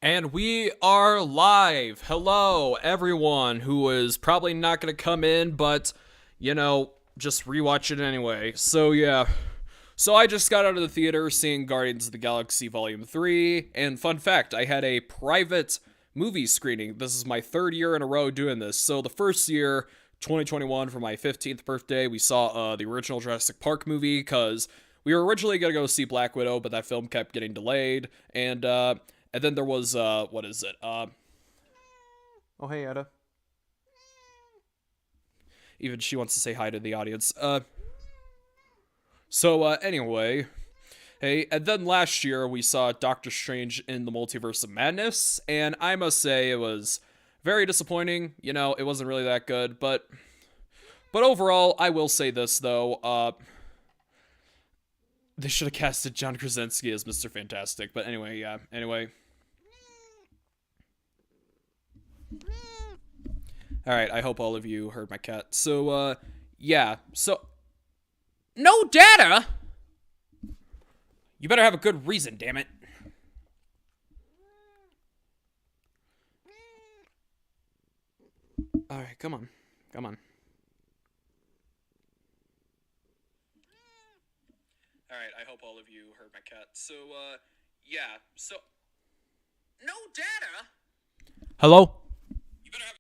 And we are live. Hello, everyone who is probably not going to come in, but, just rewatch it anyway. So, yeah. So, I just got out of the theater seeing Guardians of the Galaxy Vol.3. And, fun fact, I had a private movie screening. This is my third year in a row doing this. So, the first year, 2021, for my 15th birthday, we saw the original Jurassic Park movie because we were originally going to go see Black Widow, but that film kept getting delayed. And then there was, what is it? Oh, hey, Etta. Even she wants to say hi to the audience. Anyway. Hey, and then last year we saw Doctor Strange in the Multiverse of Madness, and I must say it was very disappointing. It wasn't really that good, but overall, I will say this, though. They should have casted John Krasinski as Mr. Fantastic, but anyway, yeah. Anyway. Alright, I hope all of you heard my cat. So, yeah. So, no data? You better have a good reason, damn it. Alright, come on. Come on. Alright, I hope all of you heard my cat. So, yeah. So, no data? Hello? You better have...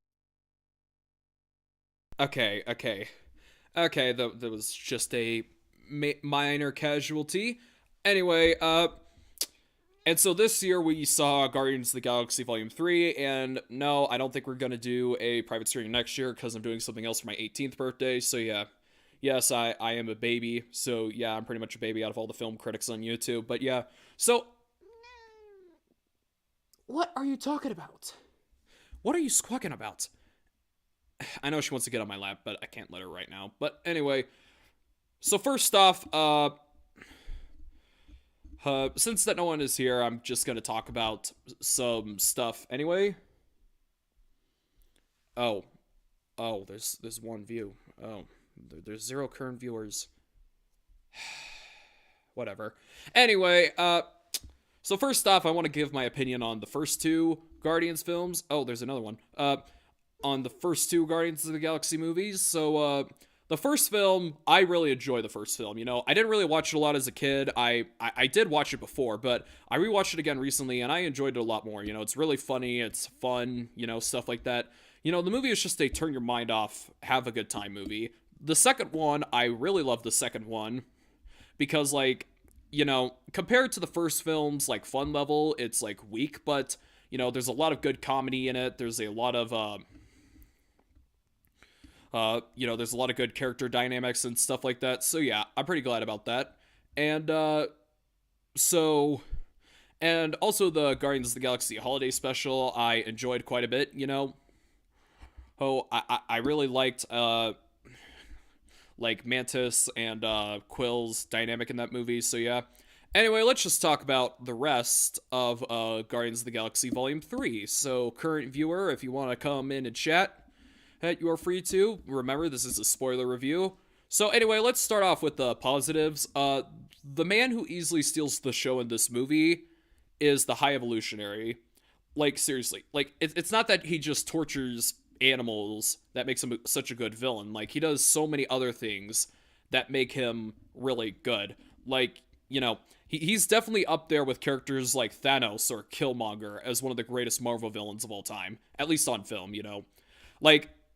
Okay, that was just a minor casualty. Anyway, and so this year we saw Guardians of the Galaxy Volume 3, and no, I don't think we're gonna do a private screening next year, because I'm doing something else for my 18th birthday, so yeah. Yes, I am a baby, so yeah, I'm pretty much a baby out of all the film critics on YouTube, but yeah. So... What are you talking about? What are you squawking about? I know she wants to get on my lap, but I can't let her right now. But anyway, so first off, since that no one is here, I'm just gonna talk about some stuff anyway. Oh, there's one view. Oh, there's 0 current viewers. Whatever. Anyway, so first off, I want to give my opinion on the first 2 Guardians films. Oh, there's another one. On the first 2 Guardians of the Galaxy movies. So, the first film, I really enjoy the first film. I didn't really watch it a lot as a kid. I did watch it before, but I rewatched it again recently, and I enjoyed it a lot more. It's really funny, it's fun, stuff like that. The movie is just a turn your mind off, have a good time movie. The second one, I really love the second one, because, compared to the first film's, fun level, it's, weak, but, there's a lot of good comedy in it. There's a lot of, there's a lot of good character dynamics and stuff like that. So yeah, I'm pretty glad about that. And, and also the Guardians of the Galaxy Holiday Special, I enjoyed quite a bit, I really liked, Mantis and, Quill's dynamic in that movie, so yeah. Anyway, let's just talk about the rest of, Guardians of the Galaxy Volume 3. So, current viewer, if you want to come in and chat, you are free to. Remember, this is a spoiler review. So anyway, let's start off with the positives. The man who easily steals the show in this movie is the High Evolutionary. Seriously. It's not that he just tortures animals that makes him such a good villain. He does so many other things that make him really good. He's definitely up there with characters like Thanos or Killmonger as one of the greatest Marvel villains of all time. At least on film,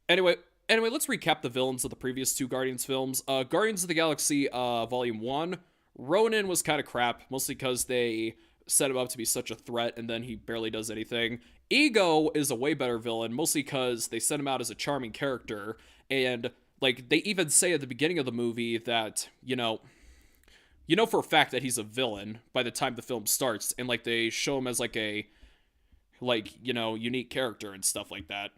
Anyway, let's recap the villains of the previous 2 Guardians films. Guardians of the Galaxy, Volume 1, Ronan was kind of crap, mostly because they set him up to be such a threat, and then he barely does anything. Ego is a way better villain, mostly because they set him out as a charming character, and, they even say at the beginning of the movie that, for a fact that he's a villain by the time the film starts, and, they show him as, a, unique character and stuff like that.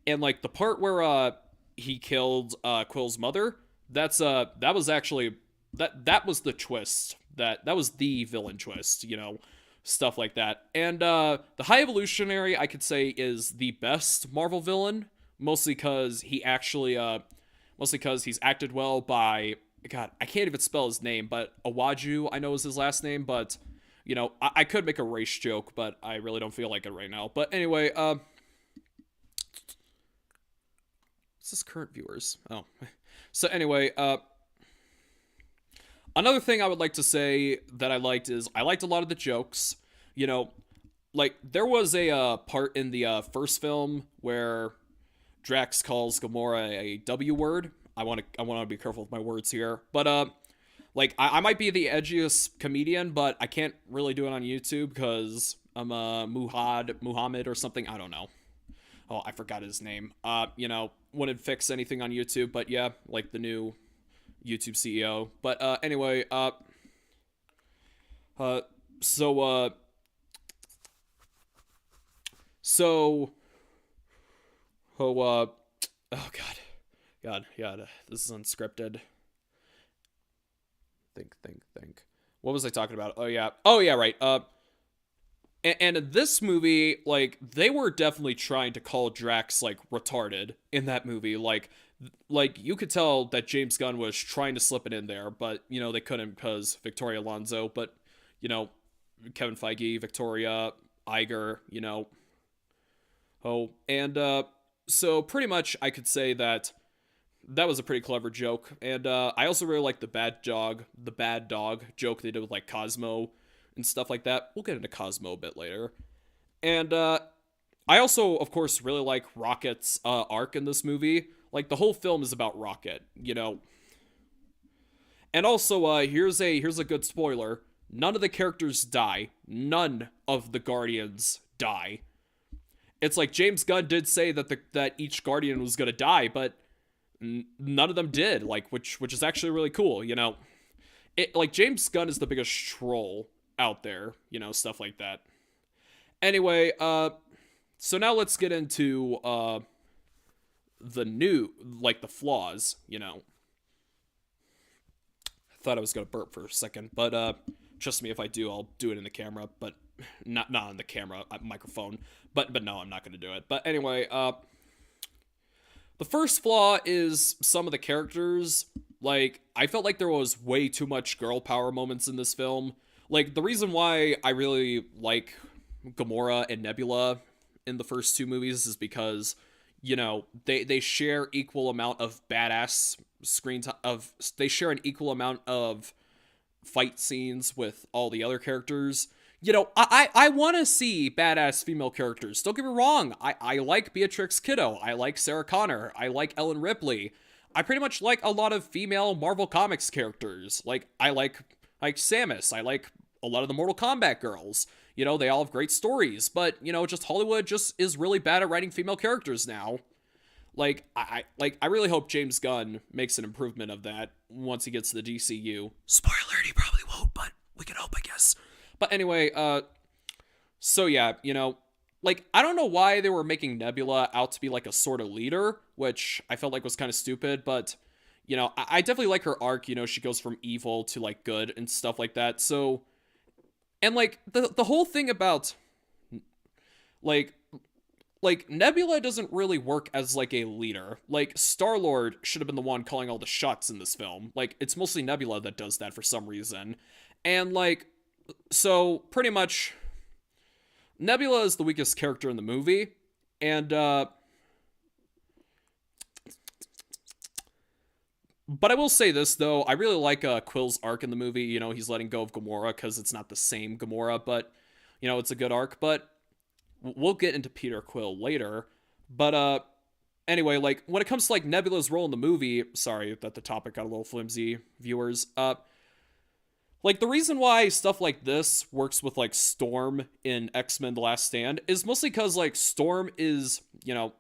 And the part where he killed Quill's mother, that was actually that was the twist. That was the villain twist, stuff like that. And the High Evolutionary, I could say, is the best Marvel villain, mostly because he's acted well by, God, I can't even spell his name, but Awaju, I know is his last name, but You know, I could make a race joke, but I really don't feel like it right now. But anyway, what's this current viewers? Oh. So anyway, another thing I would like to say that I liked is I liked a lot of the jokes. You know, like there was a part in the first film where Drax calls Gamora a W word. I want to be careful with my words here, but like I might be the edgiest comedian, but I can't really do it on YouTube because I'm a Muhammad or something. I don't know. Oh, I forgot his name. You know, wouldn't fix anything on YouTube, but yeah, like the new YouTube CEO. But anyway, so so oh oh god, this is unscripted. Think. What was I talking about? Oh yeah, right. And in this movie, like they were definitely trying to call Drax like retarded in that movie. Like you could tell that James Gunn was trying to slip it in there, but you know they couldn't because Victoria Alonso. But you know, Kevin Feige, Victoria, Iger, you know. Oh, and so pretty much I could say that that was a pretty clever joke. And I also really like the bad dog joke they did with like Cosmo and stuff like that. We'll get into Cosmo a bit later. And I also, of course, really like Rocket's arc in this movie. Like the whole film is about Rocket, you know. And also, here's a good spoiler. None of the characters die. None of the Guardians die. It's like James Gunn did say that each Guardian was gonna die, but none of them did. Like, which is actually really cool. You know, it like James Gunn is the biggest troll out there. You know, stuff like that. Anyway, so now let's get into the new, like the flaws. You know, I thought I was gonna burp for a second, but trust me, if I do, I'll do it in the camera, but not on the camera microphone. But no, I'm not gonna do it. But anyway, the first flaw is some of the characters. Like, I felt like there was way too much girl power moments in this film. Like, the reason why I really like Gamora and Nebula in the first two movies is because, you know, they share equal amount of badass screen time they share an equal amount of fight scenes with all the other characters. You know, I want to see badass female characters. Don't get me wrong. I like Beatrix Kiddo. I like Sarah Connor. I like Ellen Ripley. I pretty much like a lot of female Marvel Comics characters. Like, I like Samus. I like a lot of the Mortal Kombat girls. You know, they all have great stories. But, you know, just Hollywood just is really bad at writing female characters now. Like, I really hope James Gunn makes an improvement of that once he gets to the DCU. Spoiler alert, he probably won't, but we can hope, I guess. But anyway, so yeah, you know, like, I don't know why they were making Nebula out to be like a sort of leader, which I felt like was kind of stupid, but, you know, I definitely like her arc. You know, she goes from evil to like good and stuff like that. So, and like the whole thing about like Nebula doesn't really work as like a leader. Like, Star-Lord should have been the one calling all the shots in this film. Like, it's mostly Nebula that does that for some reason. And like, so pretty much Nebula is the weakest character in the movie. And but I will say this though, I really like Quill's arc in the movie. You know, he's letting go of Gamora because it's not the same Gamora, but you know, it's a good arc. But we'll get into Peter Quill later. But anyway, like when it comes to like Nebula's role in the movie, sorry that the topic got a little flimsy, viewers. Like, the reason why stuff like this works with, like, Storm in X-Men The Last Stand is mostly because, like, Storm is, you know...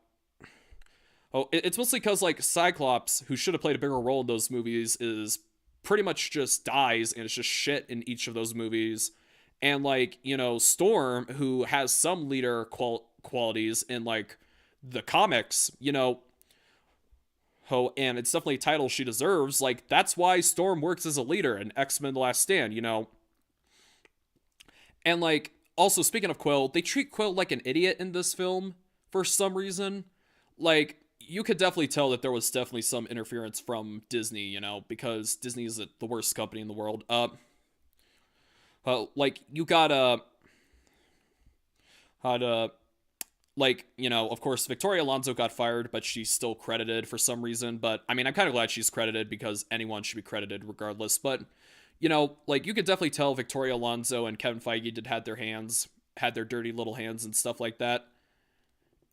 Oh, it's mostly because, like, Cyclops, who should have played a bigger role in those movies, is pretty much just dies, and it's just shit in each of those movies. And, like, you know, Storm, who has some leader qualities in, like, the comics, you know... Oh, and it's definitely a title she deserves. Like, that's why Storm works as a leader in X-Men The Last Stand, you know? And, like, also, speaking of Quill, they treat Quill like an idiot in this film for some reason. Like, you could definitely tell that there was definitely some interference from Disney, you know, because Disney is the worst company in the world. like you gotta, how to, like, of course, Victoria Alonso got fired, but she's still credited for some reason. But I mean, I'm kind of glad she's credited because anyone should be credited regardless. But, like, you could definitely tell Victoria Alonso and Kevin Feige had their dirty little hands and stuff like that.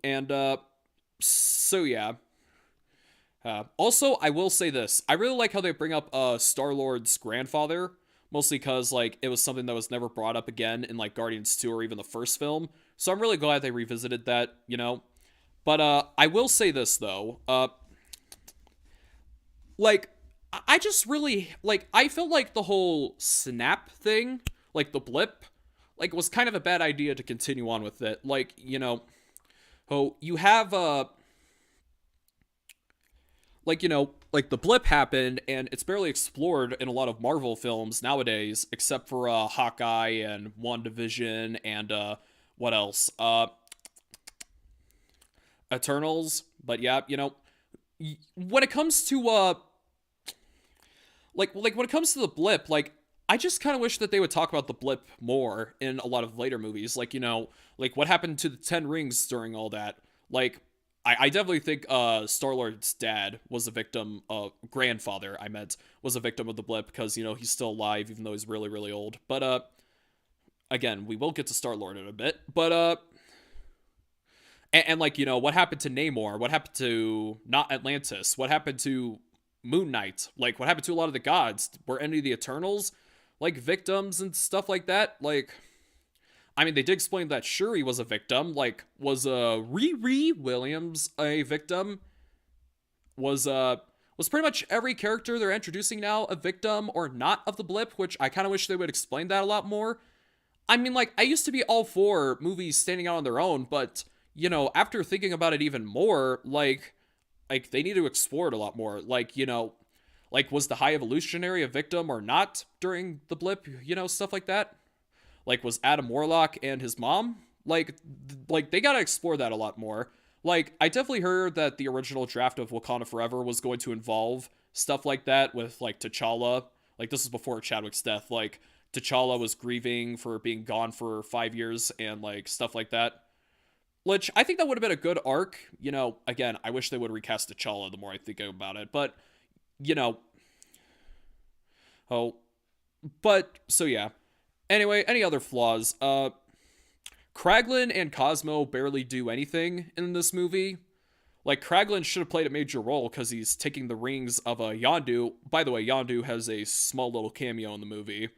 And, so yeah. Also, I will say this. I really like how they bring up Star-Lord's grandfather, mostly because, like, it was something that was never brought up again in, like, Guardians 2 or even the first film. So I'm really glad they revisited that. But I will say this, though. Like, I just really, like, I felt like the whole snap thing, like, the blip, like, was kind of a bad idea to continue on with it. Like, oh, you have, like, like the blip happened and it's barely explored in a lot of Marvel films nowadays, except for Hawkeye and WandaVision and what else? Eternals. But yeah, when it comes to like when it comes to the blip, like I just kind of wish that they would talk about the blip more in a lot of later movies. Like, like what happened to the 10 rings during all that. Like, I definitely think Star-Lord's dad was a victim, grandfather, I meant, was a victim of the blip because, he's still alive even though he's really, really old. But, again, we will get to Star-Lord in a bit. But, and like, what happened to Namor? What happened to not Atlantis? What happened to Moon Knight? Like, what happened to a lot of the gods? Were any of the Eternals, like, victims and stuff like that? Like, I mean, they did explain that Shuri was a victim. Like, was Riri Williams a victim? Was pretty much every character they're introducing now a victim or not of the blip? Which I kind of wish they would explain that a lot more. I mean, like, I used to be all for movies standing out on their own, but after thinking about it even more, like they need to explore it a lot more. Like, like was the High Evolutionary a victim or not during the blip? Stuff like that. Like, was Adam Warlock and his mom? Like they gotta explore that a lot more. Like, I definitely heard that the original draft of Wakanda Forever was going to involve stuff like that with, like, T'Challa. Like, this is before Chadwick's death. Like, T'Challa was grieving for being gone for 5 years and, like, stuff like that. Which, I think that would have been a good arc. Again, I wish they would recast T'Challa the more I think about it. But, oh. But, so yeah. Anyway, any other flaws? Kraglin and Cosmo barely do anything in this movie. Like, Kraglin should have played a major role because he's taking the rings of Yondu. By the way, Yondu has a small little cameo in the movie,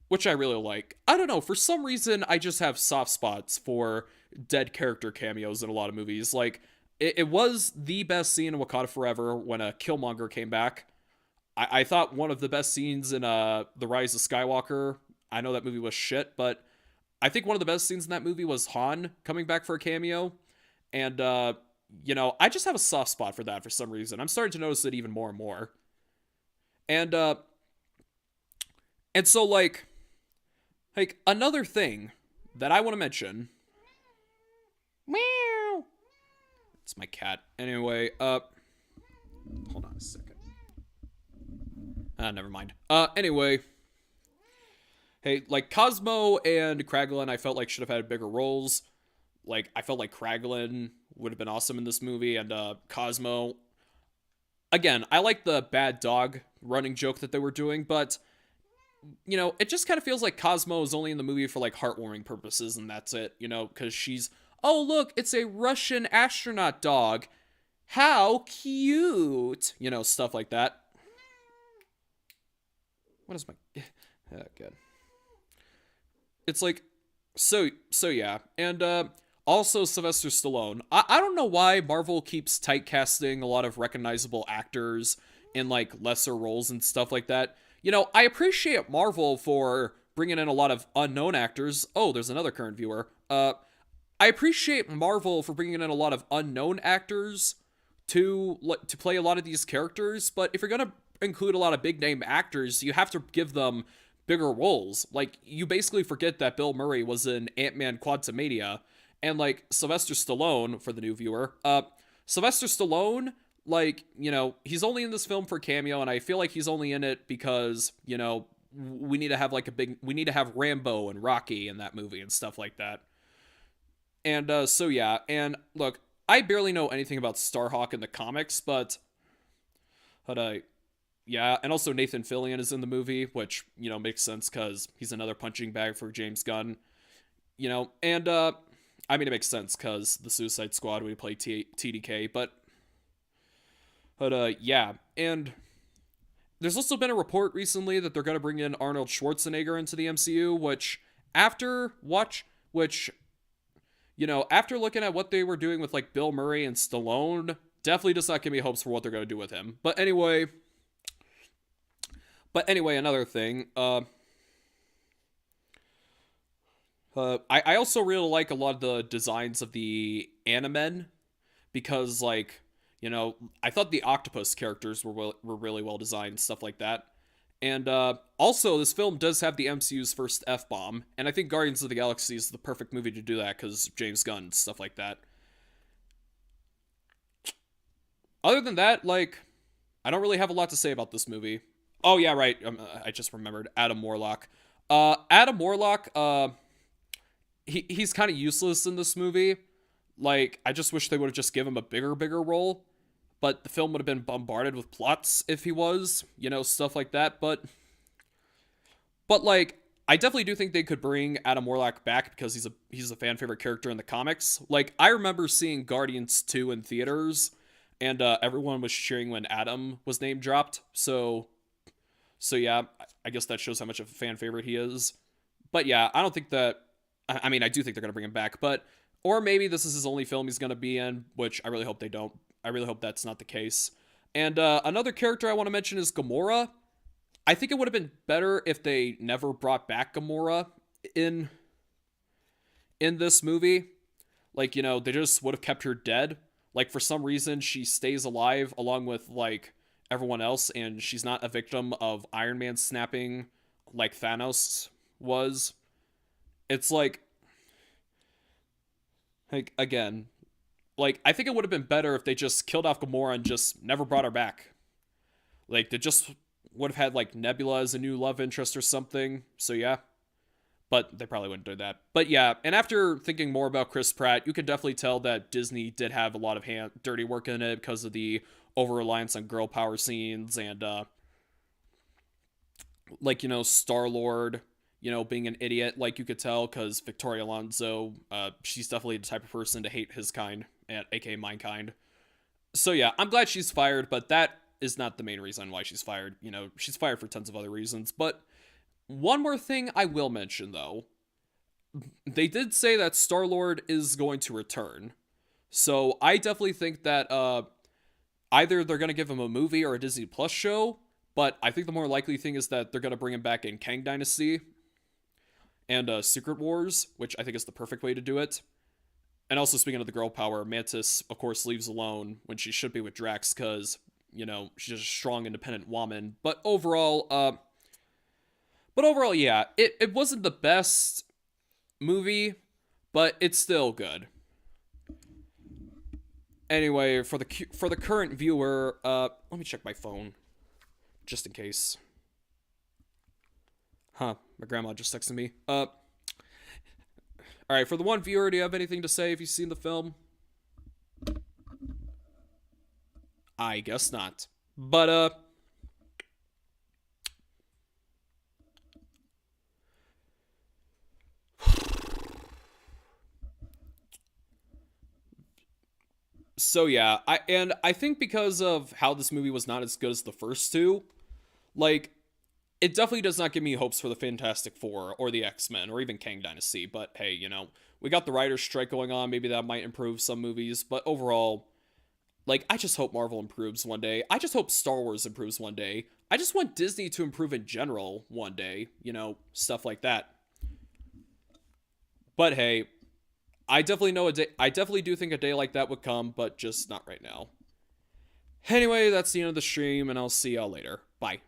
which I really like. I don't know, for some reason, I just have soft spots for dead character cameos in a lot of movies. Like, it was the best scene in Wakanda Forever when Killmonger came back. I thought one of the best scenes in The Rise of Skywalker. I know that movie was shit, but I think one of the best scenes in that movie was Han coming back for a cameo. And, I just have a soft spot for that for some reason. I'm starting to notice it even more and more. And so, like, another thing that I want to mention. Meow. It's my cat. Anyway, hold on a second. Never mind. Anyway. Hey, like, Cosmo and Kraglin, I felt like should have had bigger roles. Like, I felt like Kraglin would have been awesome in this movie, and, Cosmo... Again, I like the bad dog running joke that they were doing, but, it just kind of feels like Cosmo is only in the movie for, like, heartwarming purposes, and that's it, because she's, oh, look, it's a Russian astronaut dog. How cute! Stuff like that. What is my... Oh, good. It's like... So yeah. And, also Sylvester Stallone. I don't know why Marvel keeps typecasting a lot of recognizable actors in, like, lesser roles and stuff like that. I appreciate Marvel for bringing in a lot of unknown actors. Oh, there's another current viewer. I appreciate Marvel for bringing in a lot of unknown actors to play a lot of these characters, but if you're gonna include a lot of big name actors, you have to give them bigger roles. Like, you basically forget that Bill Murray was in Ant-Man Quantumania, and, like, Sylvester Stallone, for the new viewer, Sylvester Stallone, like, he's only in this film for cameo, and I feel like he's only in it because, we need to have like we need to have Rambo and Rocky in that movie and stuff like that. And so yeah, and look, I barely know anything about Starhawk in the comics, but yeah, and also Nathan Fillion is in the movie, which, makes sense because he's another punching bag for James Gunn, and I mean, it makes sense because the Suicide Squad would play TDK, but yeah, and there's also been a report recently that they're going to bring in Arnold Schwarzenegger into the MCU, which after looking at what they were doing with like Bill Murray and Stallone, definitely does not give me hopes for what they're going to do with him. But anyway, another thing, I also really like a lot of the designs of the Animen because, like, I thought the octopus characters were really well designed and stuff like that. And also, this film does have the MCU's first F-bomb, and I think Guardians of the Galaxy is the perfect movie to do that because James Gunn, stuff like that. Other than that, like, I don't really have a lot to say about this movie. Oh, yeah, right. I just remembered Adam Warlock. Adam Warlock, he's kind of useless in this movie. Like, I just wish they would have just given him a bigger role. But the film would have been bombarded with plots if he was, stuff like that. But like, I definitely do think they could bring Adam Warlock back because he's a fan favorite character in the comics. Like, I remember seeing Guardians 2 in theaters, and everyone was cheering when Adam was name dropped. So yeah, I guess that shows how much of a fan favorite he is. But yeah, I don't think that. I mean, I do think they're gonna bring him back, or maybe this is his only film he's gonna be in, which I really hope they don't. I really hope that's not the case. And another character I want to mention is Gamora. I think it would have been better if they never brought back Gamora in this movie. Like, they just would have kept her dead. Like, for some reason, she stays alive along with, like, everyone else, and she's not a victim of Iron Man snapping like Thanos was. It's like again, like, I think it would have been better if they just killed off Gamora and just never brought her back. Like, they just would have had, like, Nebula as a new love interest or something. So, yeah. But they probably wouldn't do that. But, yeah. And after thinking more about Chris Pratt, you can definitely tell that Disney did have a lot of dirty work in it because of the over-reliance on girl power scenes and, like, Star-Lord, being an idiot, like you could tell, because Victoria Alonso, she's definitely the type of person to hate his kind, aka my kind. So yeah, I'm glad she's fired, but that is not the main reason why she's fired. She's fired for tons of other reasons. But one more thing I will mention, though. They did say that Star-Lord is going to return. So I definitely think that either they're going to give him a movie or a Disney Plus show, but I think the more likely thing is that they're going to bring him back in Kang Dynasty and Secret Wars, which I think is the perfect way to do it. And also, speaking of the girl power, Mantis, of course, leaves alone when she should be with Drax because, she's a strong, independent woman. But overall, yeah, it wasn't the best movie, but it's still good. Anyway, for the current viewer, let me check my phone, just in case. Huh, my grandma just texted me. Alright, for the one viewer, do you have anything to say if you've seen the film? I guess not. But, so yeah, I think because of how this movie was not as good as the first two, like, it definitely does not give me hopes for the Fantastic Four or the X-Men or even Kang Dynasty. But hey, we got the writer's strike going on. Maybe that might improve some movies. But overall, like, I just hope Marvel improves one day. I just hope Star Wars improves one day. I just want Disney to improve in general one day. Stuff like that. But hey, I definitely do think a day like that would come, but just not right now. Anyway, that's the end of the stream, and I'll see y'all later. Bye.